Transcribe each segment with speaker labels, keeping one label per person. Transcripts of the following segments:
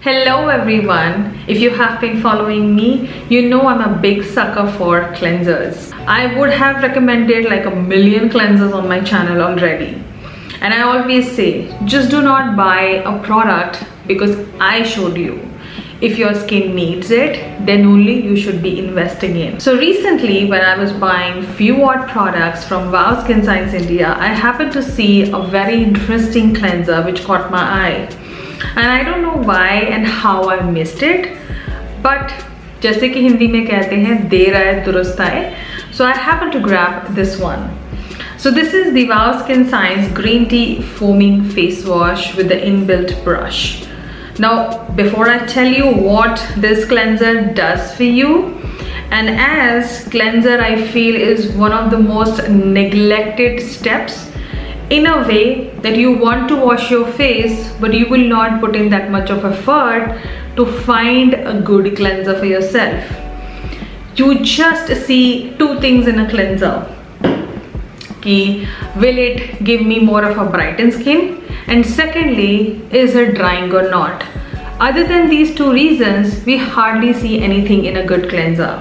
Speaker 1: Hello everyone. If you have been following me, you know I'm a big sucker for cleansers. I would have recommended like a million cleansers on my channel already. And I always say, just do not buy a product because I showed you. If your skin needs it, then only you should be investing in. So recently, when I was buying few odd products from Wow Skin Science India, I happened to see a very interesting cleanser which caught my eye. And I don't know why and how I missed it, but जैसे कि हिंदी में कहते हैं देर आए दुरुस्त आए, so I happened to grab this one. So this is the Wow Skin Science Green Tea Foaming Face Wash with the inbuilt brush. Now, before I tell you what this cleanser does for you, and as cleanser I feel is one of the most neglected steps, in a way that you want to wash your face but you will not put in that much of effort to find a good cleanser for yourself. You just see two things in a cleanser. Will it give me more of a brightened skin, and secondly, is it drying or not? Other than these two reasons, we hardly see anything in a good cleanser.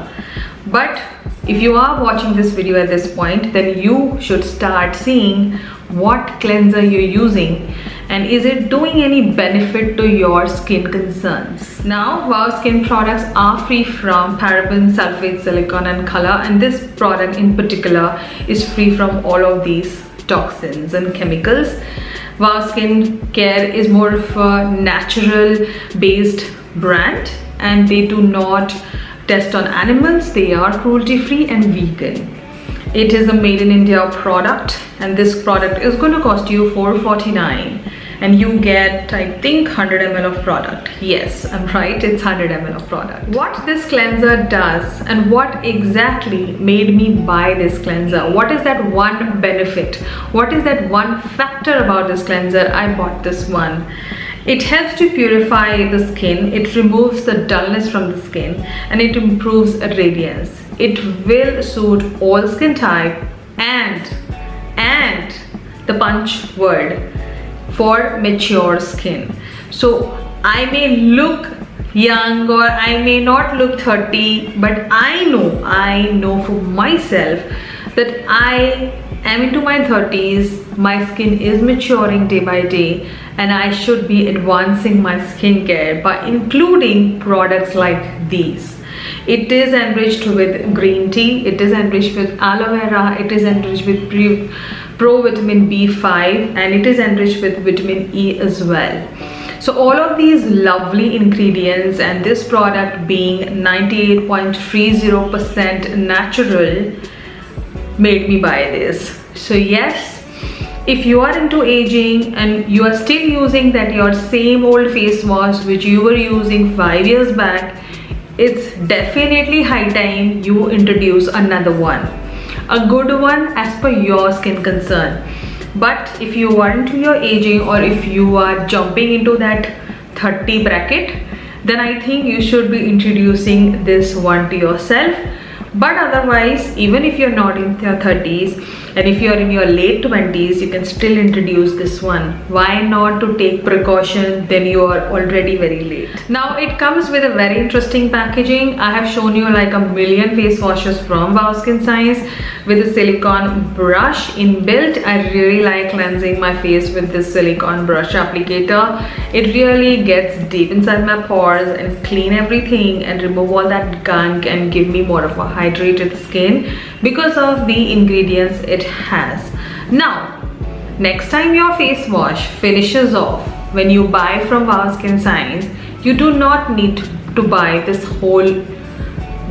Speaker 1: But if you are watching this video at this point, then you should start seeing what cleanser you're using and is it doing any benefit to your skin concerns. Now, Wow Skin products are free from paraben, sulfate, silicone and color, and this product in particular is free from all of these toxins and chemicals. Wow Skin Care is more of a natural based brand and they do not test on animals. They are cruelty free and vegan. It is a made in India product and this product is going to cost you $4.49 and you get, I think, 100 ml of product. Yes, I'm right, it's 100 ml of product. What this cleanser does and what exactly made me buy this cleanser? What is that one benefit? What is that one factor about this cleanser? I bought this one. It helps to purify the skin, it removes the dullness from the skin and it improves radiance. It will suit all skin type and the punch word, for mature skin. So I may look young or I may not look 30, but I know for myself that I am into my 30s, my skin is maturing day by day and I should be advancing my skincare by including products like these. It is enriched with green tea, it is enriched with aloe vera, it is enriched with pro vitamin B5 and it is enriched with vitamin E as well. So all of these lovely ingredients and this product being 98.30% natural made me buy this. So yes, if you are into aging and you are still using that your same old face wash which you were using 5 years back, it's definitely high time you introduce another one, a good one as per your skin concern. But if you are into your aging or if you are jumping into that 30 bracket, then I think you should be introducing this one to yourself. But otherwise, even if you're not in your 30s and if you're in your late 20s, you can still introduce this one. Why not to take precaution? Then you are already very late. Now it comes with a very interesting packaging. I have shown you like a million face washes from Wow Skin Science with a silicone brush inbuilt. I really like cleansing my face with this silicone brush applicator. It really gets deep inside my pores and clean everything and remove all that gunk and give me more of a hydrated skin because of the ingredients it has. Now, next time your face wash finishes off, when you buy from Wow Skin Science, you do not need to buy this whole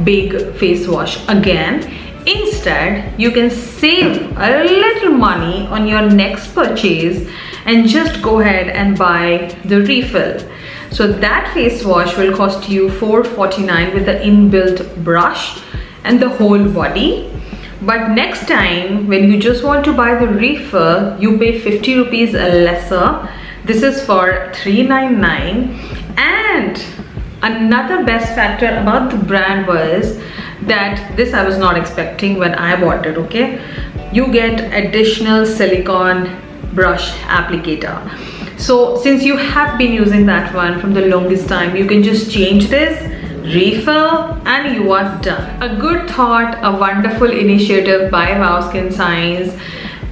Speaker 1: big face wash again. Instead, you can save a little money on your next purchase and just go ahead and buy the refill. So that face wash will cost you $4.49 with the inbuilt brush and the whole body. But next time when you just want to buy the refill, you pay 50 rupees lesser. This is for $3.99. And another best factor about the brand was that this I was not expecting when I bought it. Okay, you get additional silicone brush applicator. So since you have been using that one from the longest time, you can just change this, refill, and you are done. A good thought, a wonderful initiative by Wow Skin Science,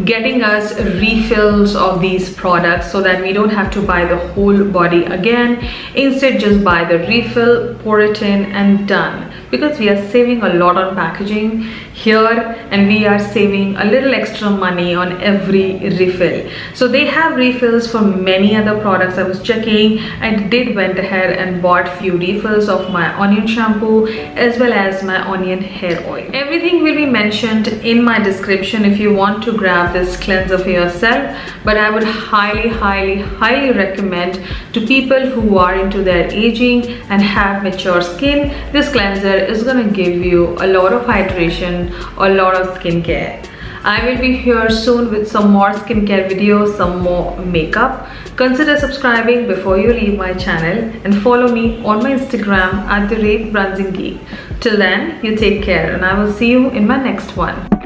Speaker 1: getting us refills of these products so that we don't have to buy the whole body again. Instead, just buy the refill, pour it in, and done. Because we are saving a lot on packaging here, and we are saving a little extra money on every refill. So they have refills for many other products. I was checking, I did went ahead and bought few refills of my onion shampoo as well as my onion hair oil. Everything will be mentioned in my description if you want to grab this cleanser for yourself, but I would highly recommend to people who are into their aging and have mature skin. This cleanser is going to give you a lot of hydration, a lot of skincare. I will be here soon with some more skincare videos, some more makeup. Consider subscribing before you leave my channel, and follow me on my Instagram @BrunzingGeek. Till then, you take care, and I will see you in my next one.